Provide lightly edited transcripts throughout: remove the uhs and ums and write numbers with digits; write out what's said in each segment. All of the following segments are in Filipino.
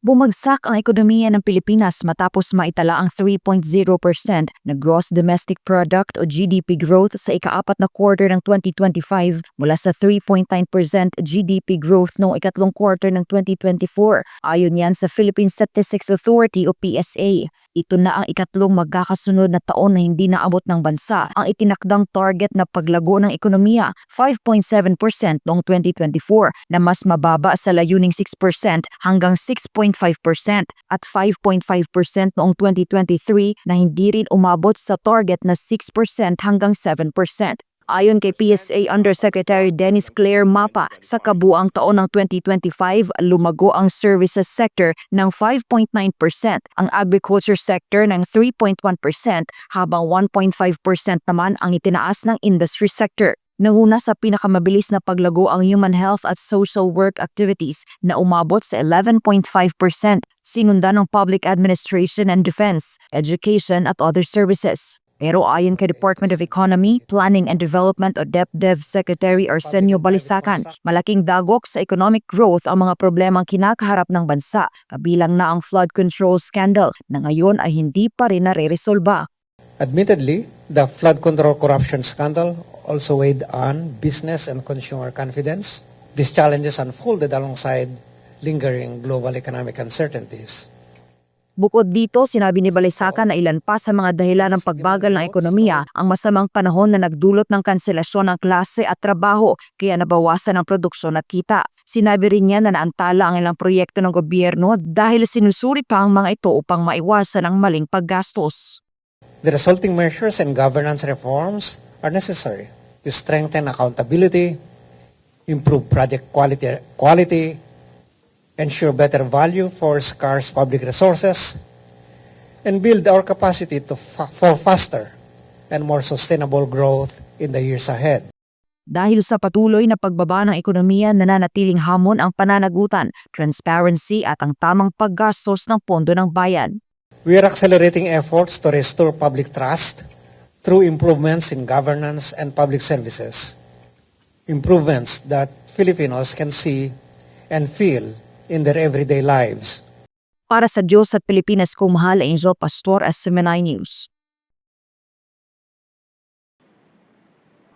Bumagsak ang ekonomiya ng Pilipinas matapos maitala ang 3.0% na Gross Domestic Product o GDP growth sa ikaapat na quarter ng 2025 mula sa 3.9% GDP growth noong ikatlong quarter ng 2024. Ayon yan sa Philippine Statistics Authority o PSA. Ito na ang ikatlong magkakasunod na taon na hindi naabot ng bansa ang itinakdang target na paglago ng ekonomiya, 5.7% noong 2024 na mas mababa sa layuning 6% hanggang 6.5% at 5.5% noong 2023 na hindi rin umabot sa target na 6% hanggang 7%. Ayon kay PSA Undersecretary Dennis Claire Mapa, sa kabuang taon ng 2025, lumago ang services sector ng 5.9%, ang agriculture sector ng 3.1%, habang 1.5% naman ang itinaas ng industry sector. Nanguna sa pinakamabilis na paglago ang human health at social work activities na umabot sa 11.5%, sinundan ng public administration and defense, education at other services. Pero ayon kay Department of Economy, Planning and Development o DepDev Secretary Arsenio Balisacan, malaking dagok sa economic growth ang mga problemang kinakaharap ng bansa, kabilang na ang flood control scandal na ngayon ay hindi pa rin nare-resolba. Admittedly, the flood control corruption scandal also weighed on business and consumer confidence. These challenges unfolded alongside lingering global economic uncertainties. Bukod dito, sinabi ni Balisacan na ilan pa sa mga dahilan ng pagbagal ng ekonomiya ang masamang panahon na nagdulot ng kanselasyon ng klase at trabaho kaya nabawasan ang produksyon at kita. Sinabi rin niya na naantala ang ilang proyekto ng gobyerno dahil sinusuri pa ang mga ito upang maiwasan ang maling paggastos. The resulting measures and governance reforms are necessary to strengthen accountability, improve project quality, ensure better value for scarce public resources, and build our capacity for faster and more sustainable growth in the years ahead. Dahil sa patuloy na pagbaba ng ekonomiya, nananatiling hamon ang pananagutan, transparency at ang tamang paggastos ng pondo ng bayan. We are accelerating efforts to restore public trust through improvements in governance and public services. Improvements that Filipinos can see and feel in their everyday lives. Para sa Diyos at Pilipinas, kumahal Angel Pastor, SMNI News.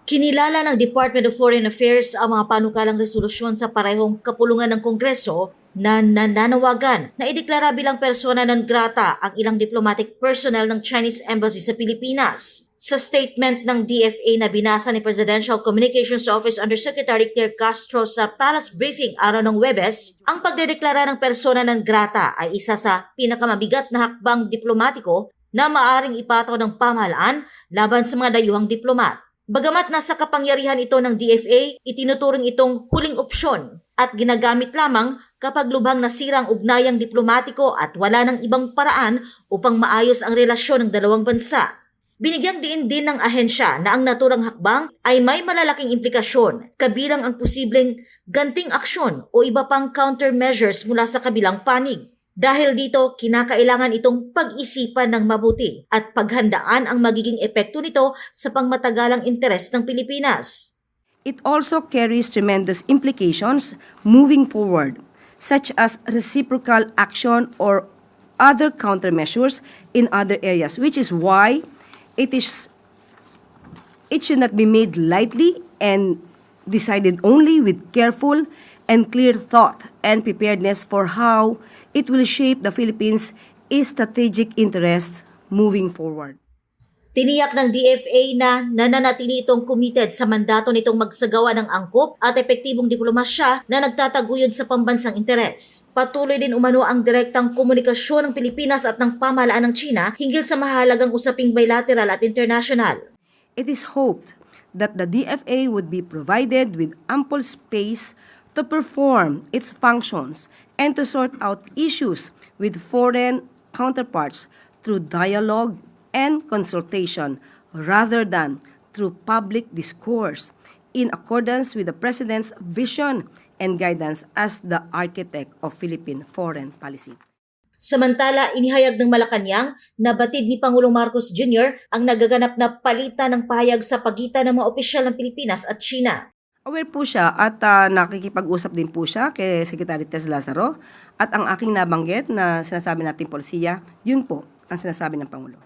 Kinilala ng Department of Foreign Affairs ang mga panukalang resolusyon sa parehong kapulungan ng Kongreso na nananawagan na ideklara bilang persona non grata ang ilang diplomatic personnel ng Chinese Embassy sa Pilipinas. Sa statement ng DFA na binasa ni Presidential Communications Office Undersecretary Claire Castro sa Palace Briefing araw ng Huwebes, ang pagdedeklara ng persona non grata ay isa sa pinakamabigat na hakbang diplomatiko na maaring ipataw ng pamahalaan laban sa mga dayuhang diplomat. Bagamat nasa kapangyarihan ito ng DFA, itinuturing itong huling opsyon at ginagamit lamang kapag lubhang nasira ang ugnayang diplomatiko at wala ng ibang paraan upang maayos ang relasyon ng dalawang bansa. Binigyang diin din ng ahensya na ang naturang hakbang ay may malalaking implikasyon, kabilang ang posibleng ganting aksyon o iba pang countermeasures mula sa kabilang panig. Dahil dito, kinakailangan itong pag-isipan ng mabuti at paghandaan ang magiging epekto nito sa pangmatagalang interes ng Pilipinas. It also carries tremendous implications moving forward, such as reciprocal action or other countermeasures in other areas, which is why it should not be made lightly and decided only with careful and clear thought and preparedness for how it will shape the Philippines' strategic interests moving forward. Tiniyak ng DFA na nananatili itong committed sa mandato nitong magsagawa ng angkop at epektibong diplomasya na nagtataguyod sa pambansang interes. Patuloy din umano ang direktang komunikasyon ng Pilipinas at ng pamahalaan ng China hinggil sa mahalagang usaping bilateral at international. It is hoped that the DFA would be provided with ample space to perform its functions and to sort out issues with foreign counterparts through dialogue and consultation rather than through public discourse, in accordance with the President's vision and guidance as the architect of Philippine foreign policy. Samantala, inihayag ng Malacanang na batid ni Pangulong Marcos Jr. ang nagaganap na palitan ng pahayag sa pagitan ng mga opisyal ng Pilipinas at China. Aware po siya at nakikipag-usap din po siya kay Secretary Tess Lazaro at ang aking nabanggit na sinasabi nating polisiya, yun po ang sinasabi ng Pangulo.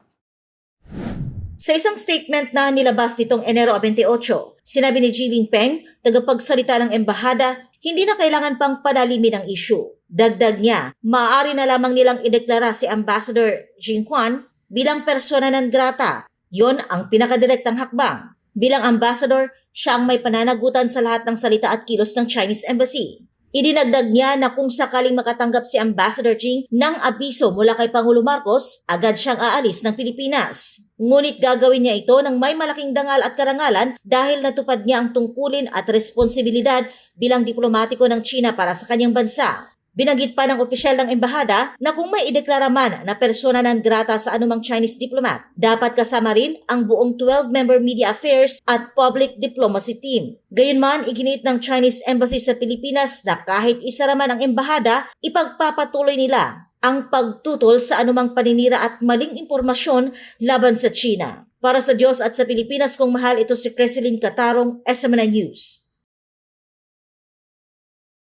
Sa isang statement na nilabas nitong Enero 28, sinabi ni Xi Jinping, tagapagsalita ng embahada, hindi na kailangan pang padalimin ang issue. Dagdag niya, maaari na lamang nilang ideklara si Ambassador Jing Quan bilang persona non grata. Yon ang pinakadirektang hakbang. Bilang ambassador, siya ang may pananagutan sa lahat ng salita at kilos ng Chinese Embassy. Idinagdag niya na kung sakaling makatanggap si Ambassador Jing ng abiso mula kay Pangulo Marcos, agad siyang aalis ng Pilipinas. Ngunit gagawin niya ito ng may malaking dangal at karangalan dahil natupad niya ang tungkulin at responsibilidad bilang diplomatiko ng China para sa kanyang bansa. Binanggit pa ng opisyal ng embahada na kung may ideklara man na persona non grata sa anumang Chinese diplomat, dapat kasama rin ang buong 12-member Media Affairs at Public Diplomacy Team. Gayunman, iginit ng Chinese Embassy sa Pilipinas na kahit isa naman ang embahada, ipagpapatuloy nila ang pagtutol sa anumang paninira at maling impormasyon laban sa China. Para sa Diyos at sa Pilipinas, kung mahal, ito si Creseline Catarong, SMNI News.